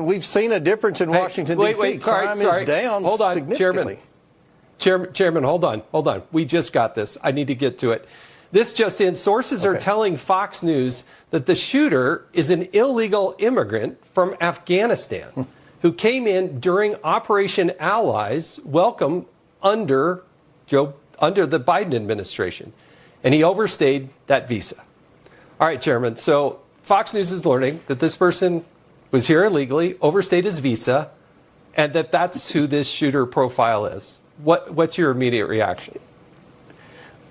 We've seen a difference in Washington, D.C. Crime is down significantly. Chairman, hold on. We just got this. I need to get to it. This just in, sources are telling Fox News that the shooter is an illegal immigrant from Afghanistan who came in during Operation Allies, welcome under the Biden administration. And he overstayed that visa. All right, Chairman. So Fox News is learning that this person was here illegally, overstayed his visa, and that's who this shooter profile is. What's your immediate reaction?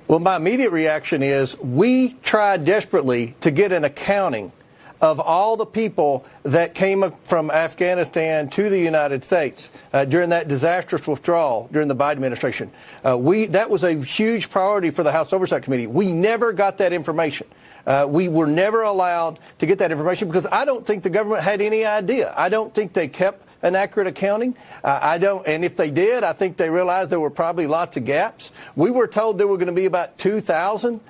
Well, my immediate reaction is we tried desperately to get an accounting of all the people that came from Afghanistan to the United States during that disastrous withdrawal during the Biden administration. That was a huge priority for the House Oversight Committee. We never got that information. We were never allowed to get that information because I don't think the government had any idea. I don't think they kept an accurate accounting. And if they did, I think they realized there were probably lots of gaps. We were told there were going to be about 2,000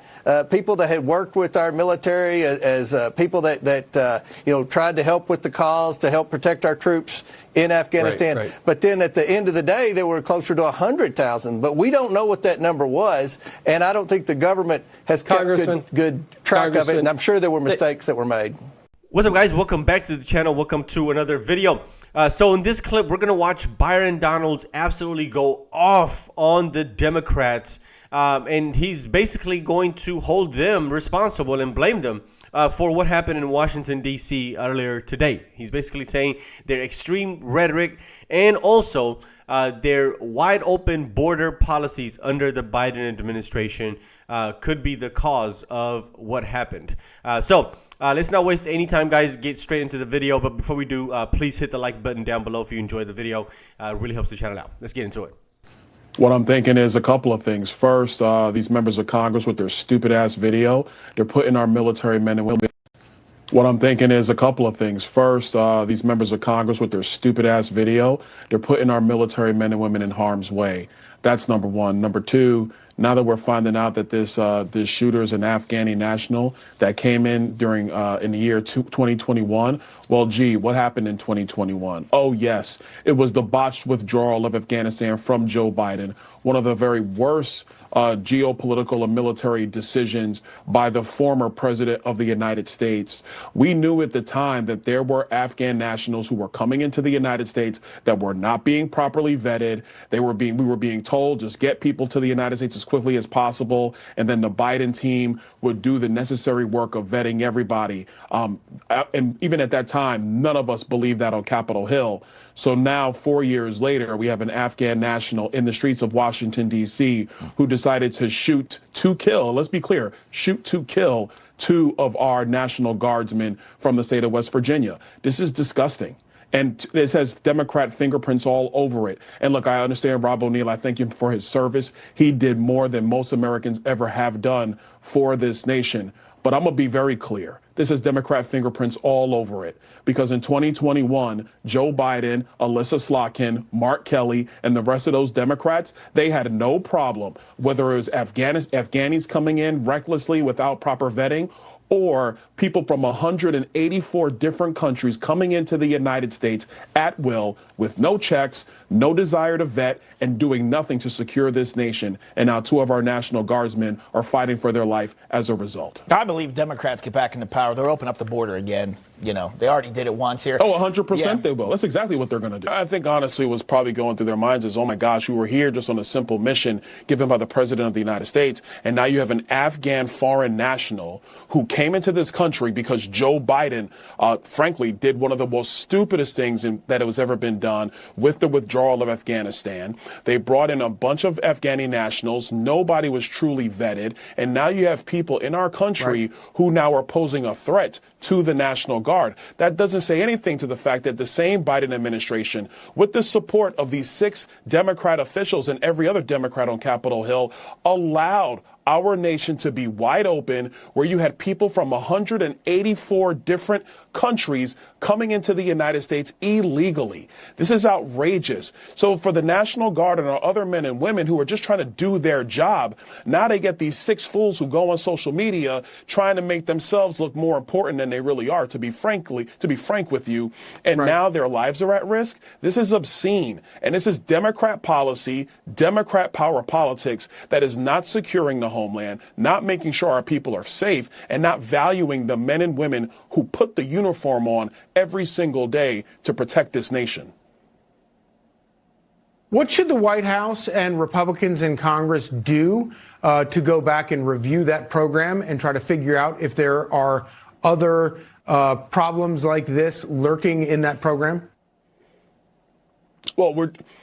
people that had worked with our military as people that tried to help with the cause to help protect our troops in Afghanistan. Right. But then at the end of the day, there were closer to 100,000. But we don't know what that number was, and I don't think the government has kept good track of it. And I'm sure there were mistakes that were made. What's up, guys? Welcome back to the channel. Welcome to another video. So in this clip, we're going to watch Byron Donalds absolutely go off on the Democrats. And he's basically going to hold them responsible and blame them for what happened in Washington, D.C. earlier today. He's basically saying their extreme rhetoric and also their wide open border policies under the Biden administration could be the cause of what happened. So let's not waste any time, guys. Get straight into the video. But before we do, please hit the like button down below if you enjoyed the video. It really helps the channel out. Let's get into it. What I'm thinking is a couple of things. First, these members of Congress with their stupid ass video, they're putting our military men and women. What I'm thinking is a couple of things. First, these members of Congress with their stupid ass video, they're putting our military men and women in harm's way. That's number one. Number two, now that we're finding out that this shooter is an Afghani national that came in during in the year 2021. Well, gee, what happened in 2021? Oh, yes, it was the botched withdrawal of Afghanistan from Joe Biden, one of the very worst geopolitical and military decisions by the former president of the United States. We knew at the time that there were Afghan nationals who were coming into the United States that were not being properly vetted. We were being told just get people to the United States as quickly as possible, and then the Biden team would do the necessary work of vetting everybody. And even at that time, none of us believed that on Capitol Hill. So now, 4 years later, we have an Afghan national in the streets of Washington, D.C., who decided to shoot to kill. Let's be clear, shoot to kill 2 of our National Guardsmen from the state of West Virginia. This is disgusting. And it says Democrat fingerprints all over it. And look, I understand Rob O'Neill. I thank him for his service. He did more than most Americans ever have done for this nation. But I'm going to be very clear. This has Democrat fingerprints all over it. Because in 2021, Joe Biden, Alyssa Slotkin, Mark Kelly, and the rest of those Democrats, they had no problem, whether it was Afghanis coming in recklessly without proper vetting, or people from 184 different countries coming into the United States at will with no checks, no desire to vet, and doing nothing to secure this nation. And now 2 of our National Guardsmen are fighting for their life as a result. I believe Democrats get back into power. They'll open up the border again. You know, they already did it once here. Oh, 100% they will. That's exactly what they're going to do. I think, honestly, what's probably going through their minds is, oh, my gosh, we were here just on a simple mission given by the president of the United States. And now you have an Afghan foreign national who came into this country because Joe Biden, frankly, did one of the most stupidest things that has ever been done with the withdrawal of Afghanistan. They brought in a bunch of Afghani nationals. Nobody was truly vetted. And now you have people in our country who now are posing a threat to the National Guard. That doesn't say anything to the fact that the same Biden administration, with the support of these 6 Democrat officials and every other Democrat on Capitol Hill, allowed our nation to be wide open, where you had people from 184 different countries coming into the United States illegally. This is outrageous. So for the National Guard and our other men and women who are just trying to do their job, now they get these six fools who go on social media trying to make themselves look more important than they really are, to be frank with you. And now their lives are at risk. This is obscene. And this is Democrat policy, Democrat power politics that is not securing the homeland, not making sure our people are safe, and not valuing the men and women who put the uniform on every single day to protect this nation. What should the White House and Republicans in Congress do to go back and review that program and try to figure out if there are other problems like this lurking in that program? Well,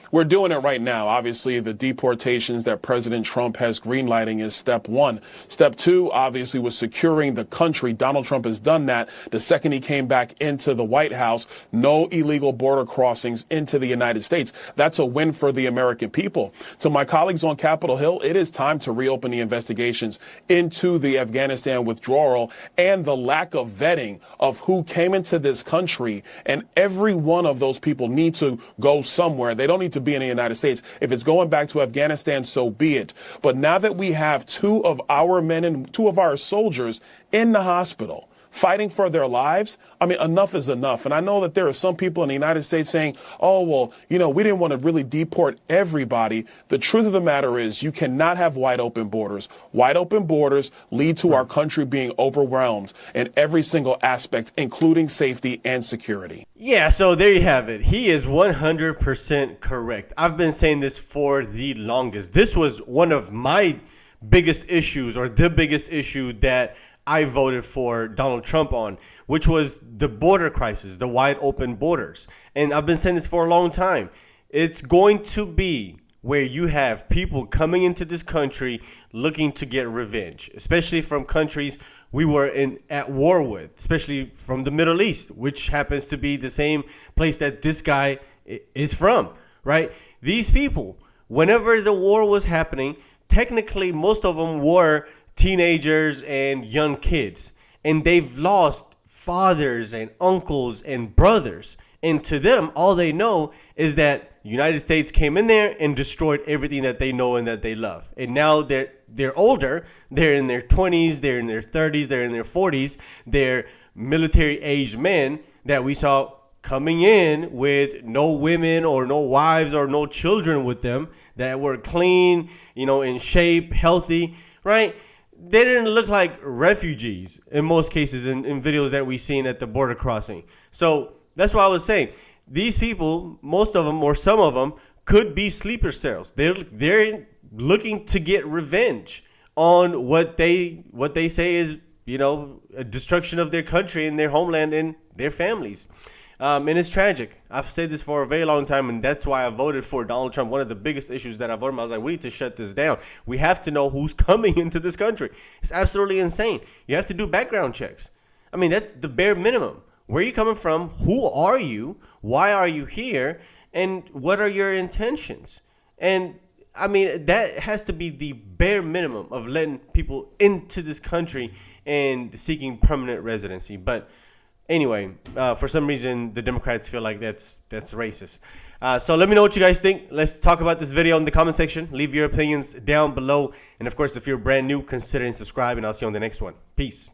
we're doing it right now. Obviously, the deportations that President Trump has greenlighting is step one. Step two, obviously, was securing the country. Donald Trump has done that. The second he came back into the White House, no illegal border crossings into the United States. That's a win for the American people. To my colleagues on Capitol Hill, it is time to reopen the investigations into the Afghanistan withdrawal and the lack of vetting of who came into this country. And every one of those people need to go somewhere. They don't need to be in the United States. If it's going back to Afghanistan, so be it. But now that we have two of our soldiers in the hospital fighting for their lives, I mean, enough is enough. And I know that there are some people in the United States saying, oh, well, we didn't want to really deport everybody. The truth of the matter is you cannot have wide open borders. Wide open borders lead to our country being overwhelmed in every single aspect, including safety and security. Yeah, so there you have it. He is 100% correct. I've been saying this for the longest. This was one of my biggest issues, or the biggest issue that I voted for Donald Trump on, which was the border crisis, the wide open borders. And I've been saying this for a long time. It's going to be where you have people coming into this country looking to get revenge, especially from countries we were at war with, especially from the Middle East, which happens to be the same place that this guy is from, right? These people, whenever the war was happening, technically most of them were teenagers and young kids, and they've lost fathers and uncles and brothers, and to them all they know is that United States came in there and destroyed everything that they know and that they love. And now they're older, they're in their 20s, they're in their 30s, they're in their 40s, they're military aged men that we saw coming in with no women or no wives or no children with them, that were clean, in shape, healthy, right? They didn't look like refugees in most cases in videos that we've seen at the border crossing. So that's why I was saying these people, most of them or some of them, could be sleeper cells. They're looking to get revenge on what they say is, a destruction of their country and their homeland and their families. And it's tragic. I've said this for a very long time, and that's why I voted for Donald Trump. One of the biggest issues that I voted on, I was like, we need to shut this down. We have to know who's coming into this country. It's absolutely insane. You have to do background checks. I mean, that's the bare minimum. Where are you coming from? Who are you? Why are you here? And what are your intentions? And I mean, that has to be the bare minimum of letting people into this country and seeking permanent residency. But anyway, for some reason, the Democrats feel like that's racist. So let me know what you guys think. Let's talk about this video in the comment section. Leave your opinions down below. And of course, if you're brand new, consider subscribing. I'll see you on the next one. Peace.